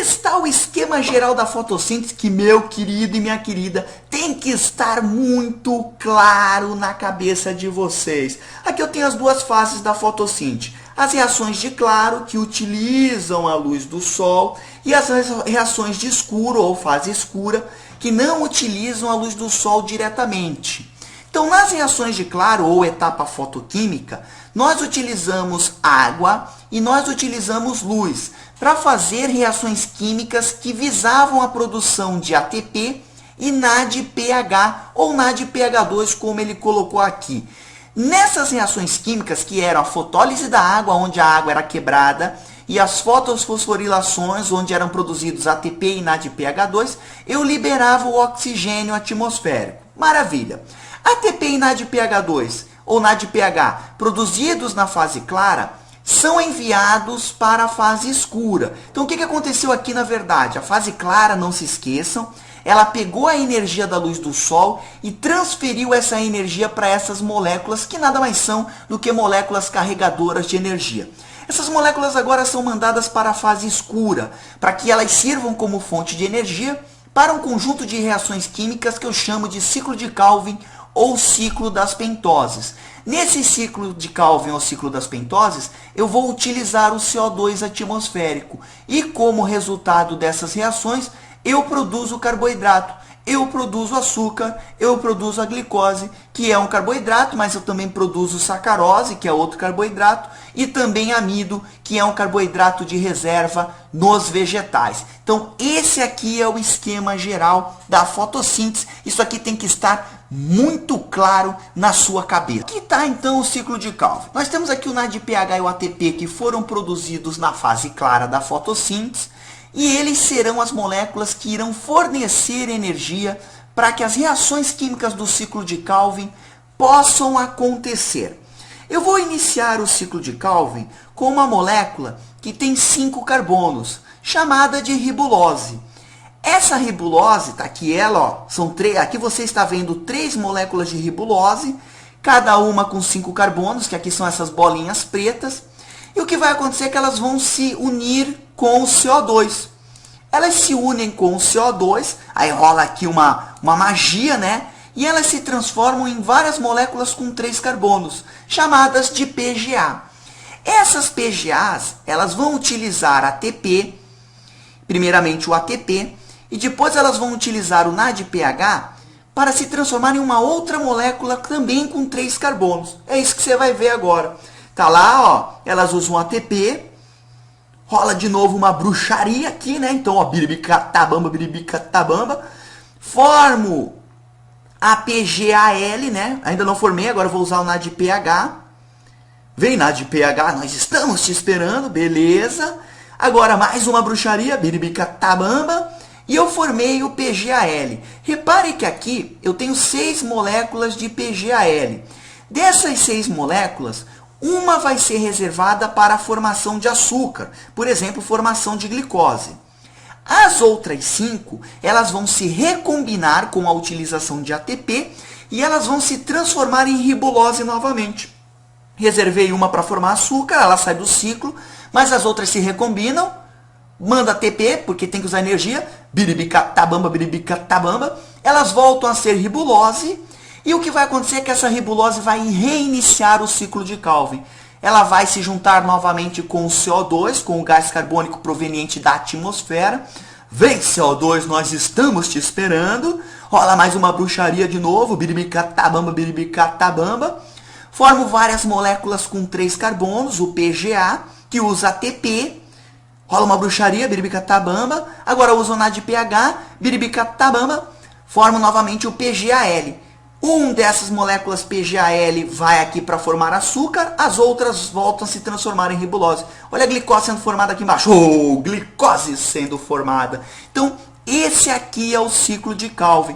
está o esquema geral da fotossíntese que, meu querido e minha querida, tem que estar muito claro na cabeça de vocês. Aqui eu tenho as duas fases da fotossíntese. As reações de claro, que utilizam a luz do sol, e as reações de escuro, ou fase escura, que não utilizam a luz do sol diretamente. Então, nas reações de claro, ou etapa fotoquímica, nós utilizamos água e nós utilizamos luz para fazer reações químicas que visavam a produção de ATP e NADPH, ou NADPH2, como ele colocou aqui. Nessas reações químicas, que eram a fotólise da água, onde a água era quebrada, e as fotofosforilações, onde eram produzidos ATP e NADPH2, eu liberava o oxigênio atmosférico. Maravilha! ATP e NADPH2, ou NADPH, produzidos na fase clara, são enviados para a fase escura. Então, o que aconteceu aqui, na verdade? A fase clara, não se esqueçam, ela pegou a energia da luz do sol e transferiu essa energia para essas moléculas, que nada mais são do que moléculas carregadoras de energia. Essas moléculas agora são mandadas para a fase escura, para que elas sirvam como fonte de energia para um conjunto de reações químicas que eu chamo de ciclo de Calvin ou ciclo das pentoses. Nesse ciclo de Calvin ou ciclo das pentoses, eu vou utilizar o CO2 atmosférico e, como resultado dessas reações, eu produzo carboidrato, eu produzo açúcar, eu produzo a glicose, que é um carboidrato, mas eu também produzo sacarose, que é outro carboidrato, e também amido, que é um carboidrato de reserva nos vegetais. Então, esse aqui é o esquema geral da fotossíntese. Isso aqui tem que estar muito claro na sua cabeça. Aqui está, então, o ciclo de Calvin. Nós temos aqui o NADPH e o ATP, que foram produzidos na fase clara da fotossíntese, e eles serão as moléculas que irão fornecer energia para que as reações químicas do ciclo de Calvin possam acontecer. Eu vou iniciar o ciclo de Calvin com uma molécula que tem 5 carbonos, chamada de ribulose. Essa ribulose, tá aqui ela, ó, são aqui você está vendo 3 moléculas de ribulose, cada uma com 5 carbonos, que aqui são essas bolinhas pretas. E o que vai acontecer é que elas vão se unir com o CO2. Elas se unem com o CO2, aí rola aqui uma magia, né? E elas se transformam em várias moléculas com 3 carbonos, chamadas de PGA. Essas PGAs, elas vão utilizar ATP, primeiramente o ATP, e depois elas vão utilizar o NADPH para se transformar em uma outra molécula também com 3 carbonos. É isso que você vai ver agora. Tá lá, ó, elas usam ATP, rola de novo uma bruxaria aqui, né? Então, ó, biribicatabamba, formo a PGAL, né? Ainda não formei, agora eu vou usar o NADPH. Vem NADPH, nós estamos te esperando, beleza. Agora mais uma bruxaria, biribicatabamba, e eu formei o PGAL. Repare que aqui eu tenho 6 moléculas de PGAL. Dessas 6 moléculas, uma vai ser reservada para a formação de açúcar, por exemplo, formação de glicose. As outras 5, elas vão se recombinar com a utilização de ATP e elas vão se transformar em ribulose novamente. Reservei uma para formar açúcar, ela sai do ciclo, mas as outras se recombinam, manda ATP, porque tem que usar energia, biribicatabamba, elas voltam a ser ribulose. E o que vai acontecer é que essa ribulose vai reiniciar o ciclo de Calvin. Ela vai se juntar novamente com o CO2, com o gás carbônico proveniente da atmosfera. Vem CO2, nós estamos te esperando. Rola mais uma bruxaria de novo, biribicatabamba. Formo várias moléculas com 3 carbonos, o PGA, que usa ATP. Rola uma bruxaria, biribicatabamba. Agora uso o NADPH, biribicatabamba. Formo novamente o PGAL. Dessas moléculas PGAL vai aqui para formar açúcar, as outras voltam a se transformar em ribulose. Olha a glicose sendo formada aqui embaixo. Oh, glicose sendo formada. Então, esse aqui é o ciclo de Calvin.